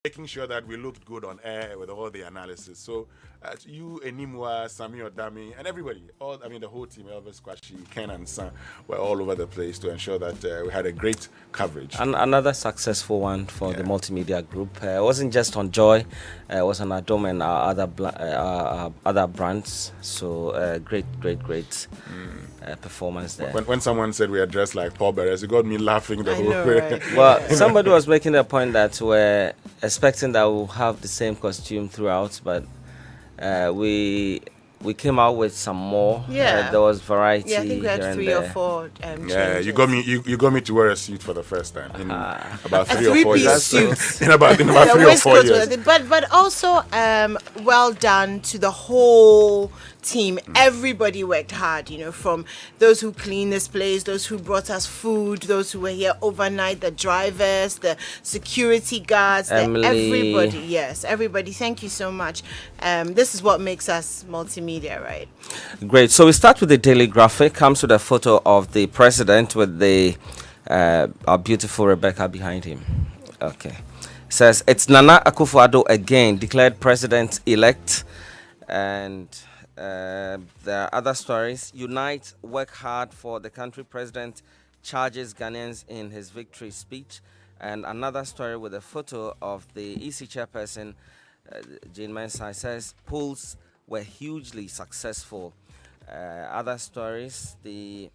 making sure that we looked good on air with all the analysis. So you, Enimwa, Sami Odami, and everybody, the whole team, Elvis Kwashi, Ken and Sam, were all over the place to ensure that we had a great coverage. And another successful one for the multimedia group. It wasn't just on Joy, it was on Adom and our other brands. So great performance there. When someone said we are dressed like Paul Beres, it got me laughing the whole way. Right? Well, somebody was making the point that we're expecting that we'll have the same costume throughout, but we came out with some more. Yeah, there was variety. Yeah, I think we had here 3 and or 4. Yeah, you got me to wear a suit for the first time in about 3 or 4 years. Suit. in about 3 or 4 years. But also, well done to the whole team. Everybody worked hard, from those who cleaned this place, those who brought us food, those who were here overnight, the drivers, the security guards, everybody. Yes, everybody. Thank you so much. This is what makes us multimedia, right? Great. So we start with the daily graphic. Comes with a photo of the president with our beautiful Rebecca behind him. Okay. Says it's Nana Akufo-Addo again, declared president-elect, and there are other stories. Unite, work hard for the country. President charges Ghanaians in his victory speech. And another story with a photo of the EC chairperson, Jane Mensah, says polls were hugely successful. Other stories, the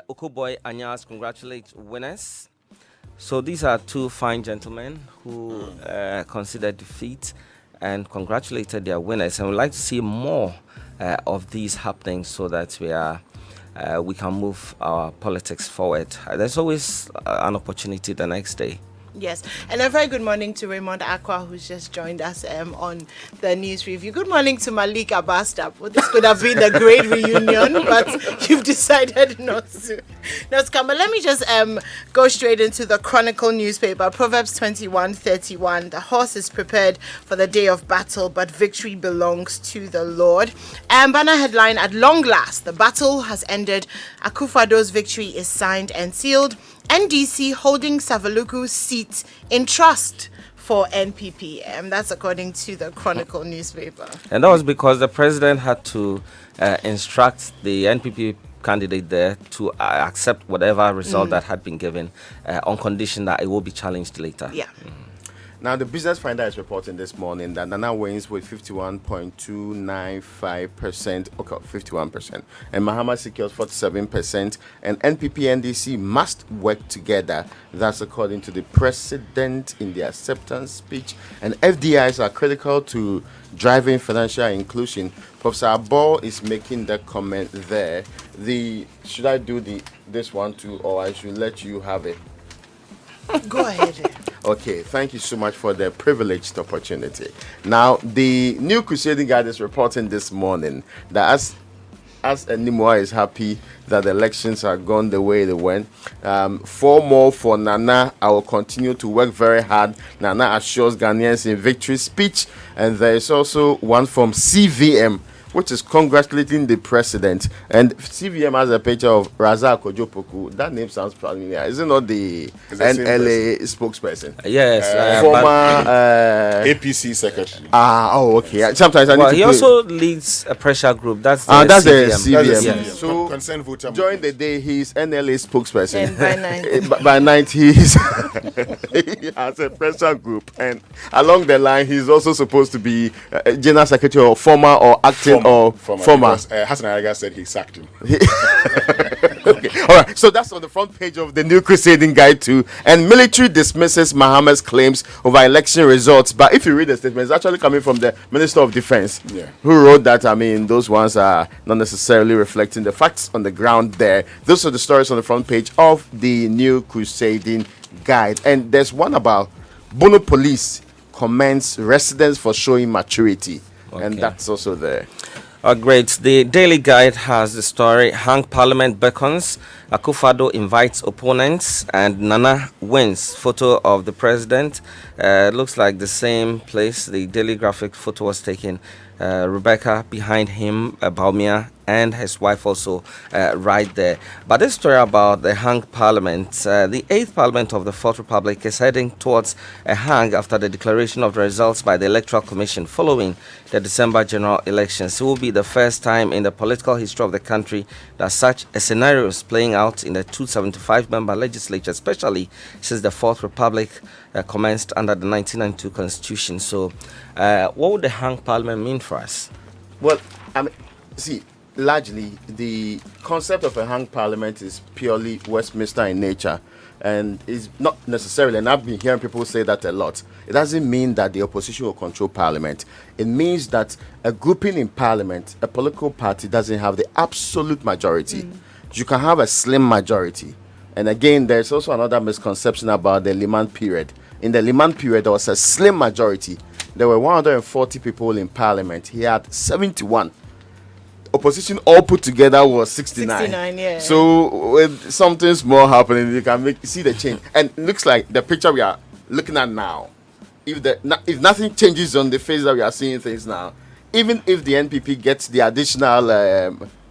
Okoboy Anyas congratulates winners. So these are 2 fine gentlemen who considered defeat and congratulated their winners, and we'd like to see more of these happening so that we can move our politics forward. There's always an opportunity the next day. Yes, and a very good morning to Raymond Aqua, who's just joined us on the news review. Good morning to Malik Abastab. Well, this could have been a great reunion, but you've decided not to come. But let me just go straight into the Chronicle newspaper. Proverbs 21:31. The horse is prepared for the day of battle, but victory belongs to the Lord. Banner headline: at long last, the battle has ended. Akufo-Addo's victory is signed and sealed. NDC holding Savaluku's seat in trust for NPP. That's according to the Chronicle newspaper. And that was because the president had to instruct the NPP candidate there to accept whatever result that had been given on condition that it will be challenged later. Yeah. Now, the Business Finder is reporting this morning that Nana wins with 51.295%, okay, 51%, and Mahama secures 47%, and NPP NDC must work together. That's according to the president in the acceptance speech. And FDIs are critical to driving financial inclusion. Professor Abol is making that comment there. Should I do this one too, or I should let you have it? Go ahead. Okay, thank you so much for the privileged opportunity. Now, the New Crusading Guide is reporting this morning that as Enimwa is happy that the elections are gone the way they went, 4 more for Nana. I will continue to work very hard. Nana assures Ghanaians in victory speech. And there is also one from CVM, which is congratulating the president. And CVM has a picture of Razak Ojopoku. That name sounds familiar. Is it not the NLA spokesperson? Yes. Former APC secretary. Okay. Sometimes he also leads a pressure group. That's the CVM. Yes. So, concerned voter during the day, he's NLA spokesperson. And by night. By night, he has a pressure group. And along the line, he's also supposed to be general secretary or former or acting former. Hassan Araga said he sacked him. Okay. All right. So that's on the front page of the New Crusading Guide too. And military dismisses Mahama's claims over election results. But if you read the statement, it's actually coming from the Minister of Defense, who wrote that. Those ones are not necessarily reflecting the facts on the ground there. Those are the stories on the front page of the New Crusading Guide. And there's one about Bono Police commends residents for showing maturity. Okay. And that's also there. Great. The Daily Guide has the story, Hang Parliament beckons, Akufo-Addo invites opponents, and Nana wins. Photo of the president. Looks like the same place. The Daily Graphic photo was taken. Rebecca behind him, Baumia, and his wife also right there. But this story about the hung parliament, the 8th parliament of the Fourth Republic is heading towards a hang after the declaration of the results by the Electoral Commission following the December general elections. It will be the first time in the political history of the country that such a scenario is playing out in the 275-member legislature, especially since the Fourth Republic commenced under the 1992 Constitution. So, what would the hung parliament mean for us? Well, I mean, see, largely the concept of a hung parliament is purely Westminster in nature, and is not necessarily, and I've been hearing people say that a lot, it doesn't mean that the opposition will control parliament. It means that a grouping in parliament, a political party, doesn't have the absolute majority. You can have a slim majority. And again, there's also another misconception about the Liman period. In the Liman period, there was a slim majority. There were 140 people in parliament. He had 71. Opposition all put together was 69. 69, yeah. So with something small happening, you can see the change. And it looks like the picture we are looking at now, if nothing changes on the face that we are seeing things now, even if the NPP gets the additional,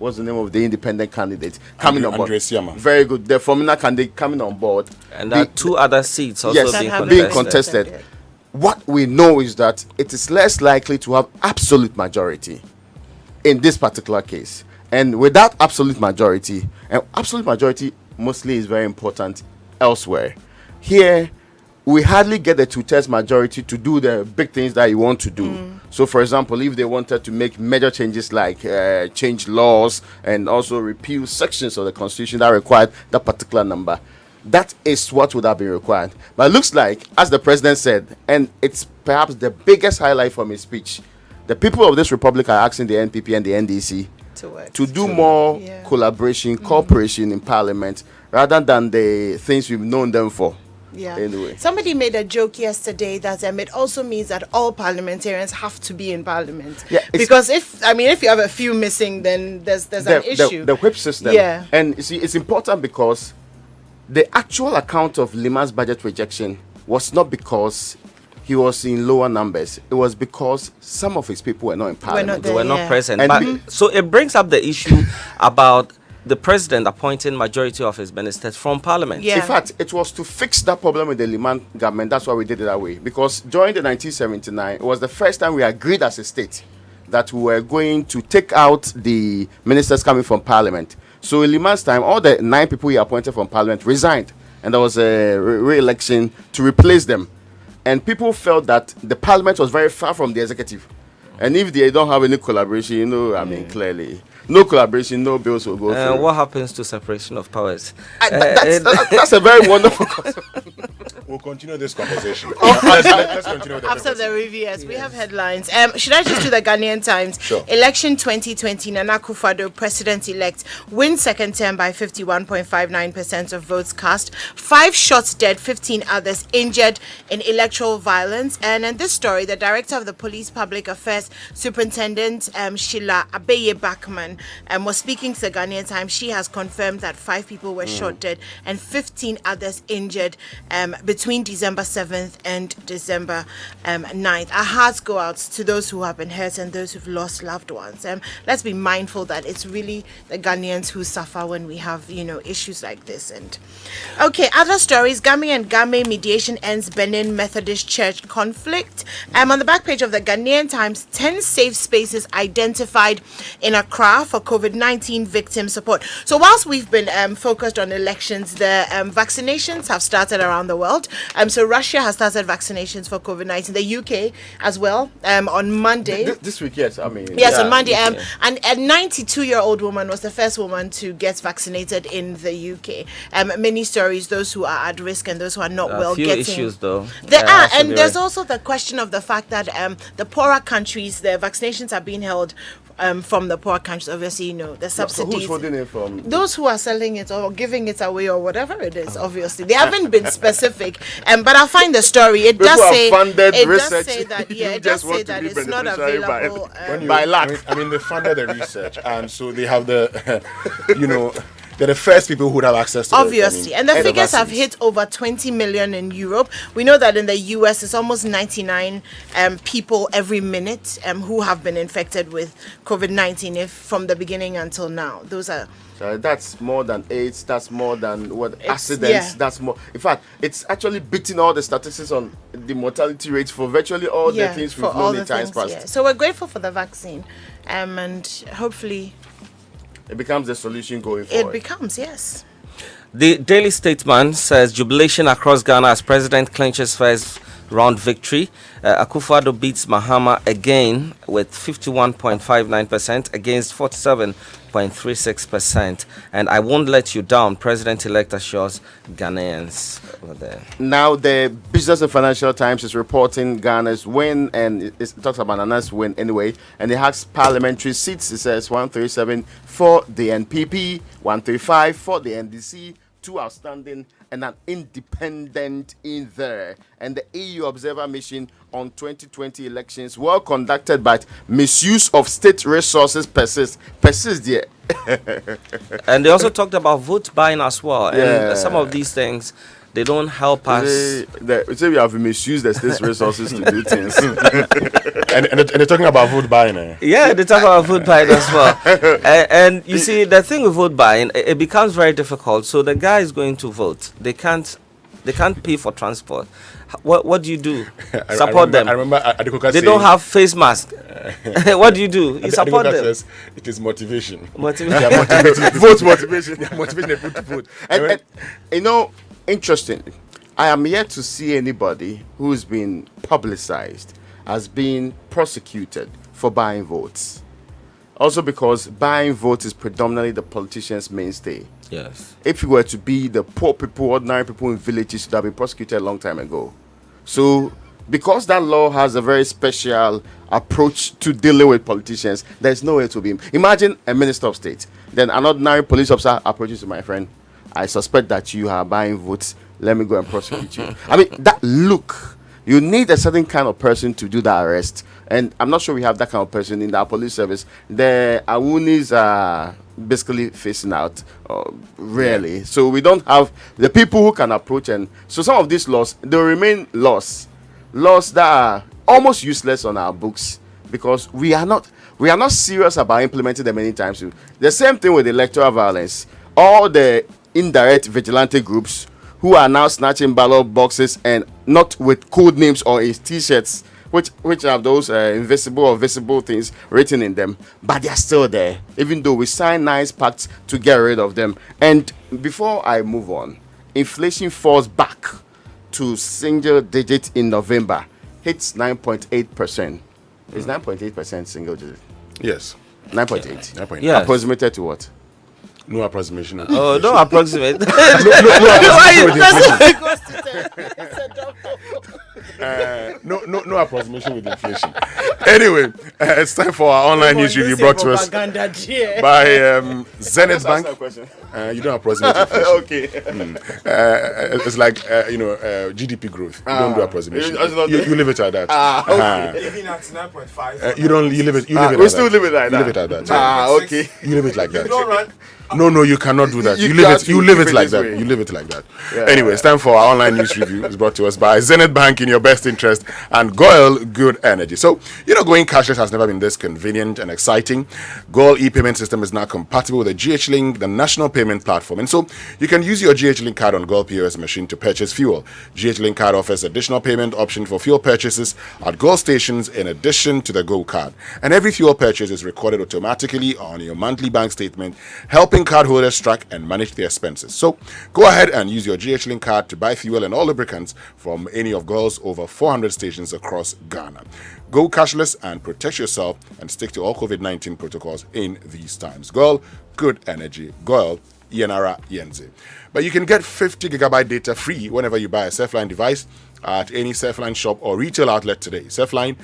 what's the name of the independent candidate coming on board? Andre Siama. Very good. The Formula candidate coming on board. And there are 2 other seats also yes, being being contested. What we know is that it is less likely to have absolute majority in this particular case. And without absolute majority, and absolute majority mostly is very important elsewhere. Here, we hardly get the 2/3 majority to do the big things that you want to do. So, for example, if they wanted to make major changes like change laws and also repeal sections of the Constitution that required that particular number, that is what would have been required. But it looks like, as the president said, and it's perhaps the biggest highlight from his speech, the people of this republic are asking the NPP and the NDC to do more collaboration, cooperation in parliament, rather than the things we've known them for. Yeah. Anyway. Somebody made a joke yesterday that it also means that all parliamentarians have to be in parliament. Yeah, because if you have a few missing, then there's an issue. The whip system. Yeah. And you see, it's important because the actual account of Liman's budget rejection was not because he was in lower numbers. It was because some of his people were not in parliament. They were not present. And So it brings up the issue about the president appointing majority of his ministers from parliament. Yeah. In fact, it was to fix that problem with the Liman government. That's why we did it that way. Because during the 1979, it was the first time we agreed as a state that we were going to take out the ministers coming from parliament. So in Liman's time, all the 9 people he appointed from parliament resigned. And there was a re-election to replace them. And people felt that the parliament was very far from the executive. And if they don't have any collaboration, clearly, no collaboration, no bills will go through. What happens to separation of powers? That's a very wonderful concept. We'll continue this conversation. Let's continue with the After the conversation. review, yes, we have headlines. Should I just do the Ghanaian Times? Sure. Election 2020, Nana Akufo-Addo, president-elect, wins second term by 51.59% of votes cast. 5 shots dead, 15 others injured in electoral violence. And in this story, the director of the Police Public Affairs Superintendent Sheila Abeye Bachman was speaking to the Ghanaian Times. She has confirmed that 5 people were shot dead and 15 others injured between December 7th and December 9th. Our hearts go out to those who have been hurt and those who've lost loved ones. Let's be mindful that it's really the Ghanaians who suffer when we have, issues like this. And okay, other stories. Game and Game mediation ends Benin Methodist Church conflict. On the back page of the Ghanaian Times, 10 safe spaces identified in Accra for COVID-19 victim support. So whilst we've been focused on elections, the vaccinations have started around the world. So Russia has started vaccinations for COVID-19. The UK as well on Monday. This week, yes. Yes, on Monday. And a 92-year-old woman was the first woman to get vaccinated in the UK. Many stories, those who are at risk and those who are not well few getting. issues, though. There are, and there's very... also the question of the fact that the poorer countries, the vaccinations are being held from the poor countries. Obviously, the subsidies. So who's holding it from? Those who are selling it or giving it away or whatever it is. Obviously, they haven't been specific. But I find the story. It does say. It does say that. Yeah, it does say that it's not available by lack. They funded the research, and so they have the, they're the first people who would have access to Obviously, and the and the figures have vaccines. hit over 20 million in Europe. We know that in the US, it's almost 99 people every minute who have been infected with COVID-19 if from the beginning until now. Those are So that's more than AIDS. That's more than what It's- accidents. yeah. That's more. In fact, it's actually beating all the statistics on the mortality rates for virtually all the things we've known in times past. yeah. So we're grateful for the vaccine, and hopefully It becomes the solution going it forward. becomes, yes. The Daily Statesman says jubilation across Ghana as president clinches first round victory. Akufo-Addo beats Mahama again with 51.59% against 47.36%. And I won't let you down, President-elect assures Ghanaians over there. Now, the Business and Financial Times is reporting Ghana's win, and it talks about Nana's win anyway. And it has parliamentary seats. It says 137 for the NPP, 135 for the NDC, 2 outstanding, and an independent in there. And the EU Observer Mission on 2020 elections, well conducted, but misuse of state resources persists there. And they also talked about vote buying as well. Yeah. And some of these things, they don't help us. They say we have misused the state's resources to do things. and they're talking about vote buying. Yeah, they talk about vote buying as well. And you see, the thing with vote buying, it becomes very difficult. So the guy is going to vote. They can't pay for transport. What do you do? Support them. I remember Adekoka They saying, don't have face mask. What do? You support Adekoka them. says it is motivation. Motivation. They are motivated. Vote motivation. They are motivated people to vote. And you know, interestingly, I am yet to see anybody who's been publicized as being prosecuted for buying votes. Also because buying votes is predominantly the politicians' mainstay. Yes. If it were to be the poor people, ordinary people in villages, should have been prosecuted a long time ago. So, because that law has a very special approach to dealing with politicians, there's no way to be. Imagine a minister of state, then an ordinary police officer approaches my friend. I suspect that you are buying votes. Let me go and prosecute you. I mean, that look. You need a certain kind of person to do that arrest. And I'm not sure we have that kind of person in our police service. The Awunis are basically facing out, rarely. So we don't have the people who can approach. And so some of these laws, they remain laws that are almost useless on our books because we are not serious about implementing them many times. The same thing with electoral violence. All the indirect vigilante groups who are now snatching ballot boxes and not with code names or in t-shirts which have those invisible or visible things written in them, but they are still there even though we sign nice pacts to get rid of them. And before I move on, inflation falls back to single digit in November, hits 9.8%. Is 9.8% single digit? Yes. 9.8. 9.8. Yes. Approximated to what? No approximation. Oh, don't approximate. No approximation with no approximation with inflation. Anyway, it's time for our online news review brought to us by Zenith Bank. You don't approximate inflation. Okay. It's like GDP growth. You don't do approximation. You leave it at that. Even at 9.5. You don't. You leave it. You leave it. We at still that. leave it like You that. leave it at that. Okay. You leave it like that. You don't run. No, you cannot do that. You You leave can't it. You do leave it it like this that. way. You leave it like that. Anyway, it's time for our online news review. It's brought to us by Zenith Bank in your best interest and Goil Good Energy. So, going cashless has never been this convenient and exciting. Goil e-payment system is now compatible with the GH Link, the national payment platform. And so, you can use your GH Link card on Goil POS machine to purchase fuel. GH Link card offers additional payment option for fuel purchases at Goil stations in addition to the Go card. And every fuel purchase is recorded automatically on your monthly bank statement, helping cardholders track and manage their expenses. So go ahead and use your GH Link card to buy fuel and all lubricants from any of Goil's over 400 stations across Ghana. Go cashless and protect yourself and stick to all COVID-19 protocols in these times. Goil, good energy. Goil, Yenara Yenze. But you can get 50 gigabyte data free whenever you buy a Surfline device at any Surfline shop or retail outlet today. Surfline,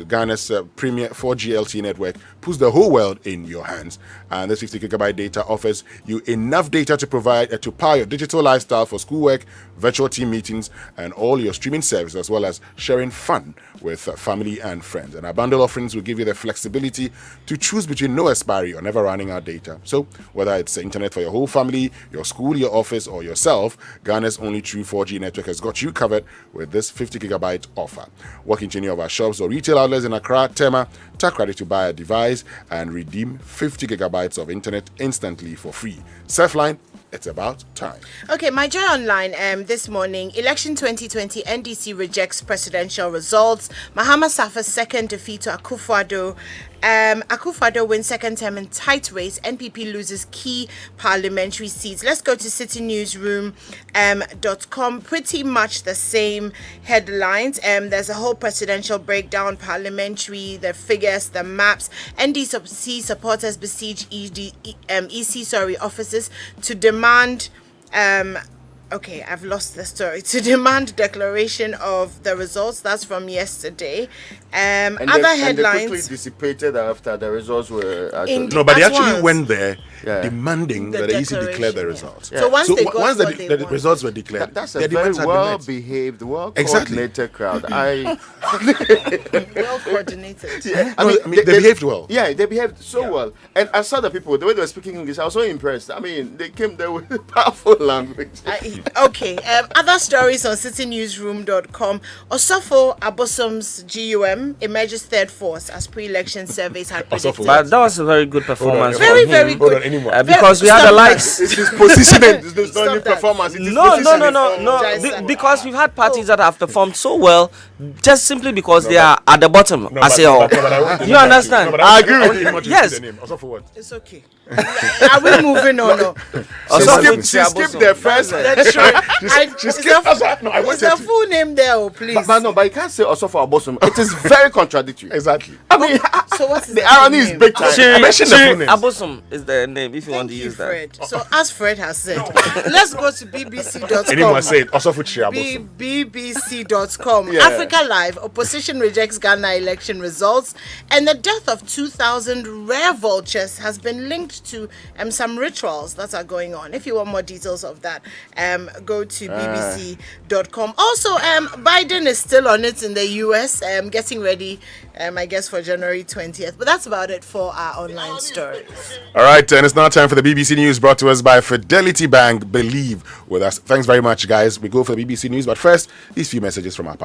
Ghana's premier 4G LTE network, puts the whole world in your hands. And this 50 gigabyte data offers you enough data to provide to power your digital lifestyle for schoolwork, virtual team meetings, and all your streaming services, as well as sharing fun with family and friends. And our bundle offerings will give you the flexibility to choose between no expiry or never running out data. So whether it's internet for your whole family, your school, your office, or yourself, Ghana's only true 4G network has got you covered with this 50 gigabyte offer. Walk into any of our shops or retail outlets in Accra, Tema, tap ready to buy a device and redeem 50 gigabytes of internet instantly for free. Surfline, it's about time. Okay, my Joy Online this morning, election 2020, NDC rejects presidential results. Mahama suffers second defeat to Akufo-Addo. Akufo-Addo wins second term in tight race. NPP loses key parliamentary seats. Let's go to citynewsroom.com. Pretty much the same headlines. There's a whole presidential breakdown, parliamentary, the figures, the maps. NDC supporters besiege EC offices to demand okay, I've lost the story. To demand declaration of the results. That's from yesterday. And Other they headlines. quickly dissipated after the results were actually. No, but they At actually once. went there Yeah. demanding The that the EC declare the declaration, results. yeah. So once they got once what they the want. results were declared, That's their a very demands had been met. well-behaved, Exactly. well-coordinated crowd. Well coordinated. They behaved well. Yeah, they behaved so well. And I saw the people, the way they were speaking English, I was so impressed. I mean, they came there with powerful language. Okay, other stories on citynewsroom.com. Osofo Abosom's GUM emerges third force as pre-election surveys had predicted. Osofo. But that was a very good performance. Very, from very him, good. Hold on, anymore. because we had the Stop likes. It's his positioning. It's Stop not his that. performance. It is No, positioning. because we've had parties that have performed so well just simply because they are at the bottom. I say, oh, you understand? I agree with you. Yes. Also for what? It's okay. Are we moving on? No. She skipped the first. That's true. She skipped. No, I Is wanted the to. full name there, oh, please? But you can't say also for Abosom. It is very contradictory. Exactly. I mean, So what is the the full irony is name? big time. Shiri, mentioned the full names. Abosom is the name if you want Thank to you, use that. Fred. So as Fred has said, let's go to bbc.com. Anyone say it? Also for Chiaboso. BBC.com. Yeah. Africa Live. Opposition rejects Ghana election results, and the death of 2,000 rare vultures has been linked to some rituals that are going on. If you want more details of that, go to BBC.com. Also, Biden is still on it in the US, getting ready, I guess, for January 20th. But that's about it for our online stories. All right, and it's now time for the BBC News brought to us by Fidelity Bank. Believe with us. Thanks very much, guys. We go for the BBC News, but first, these few messages from our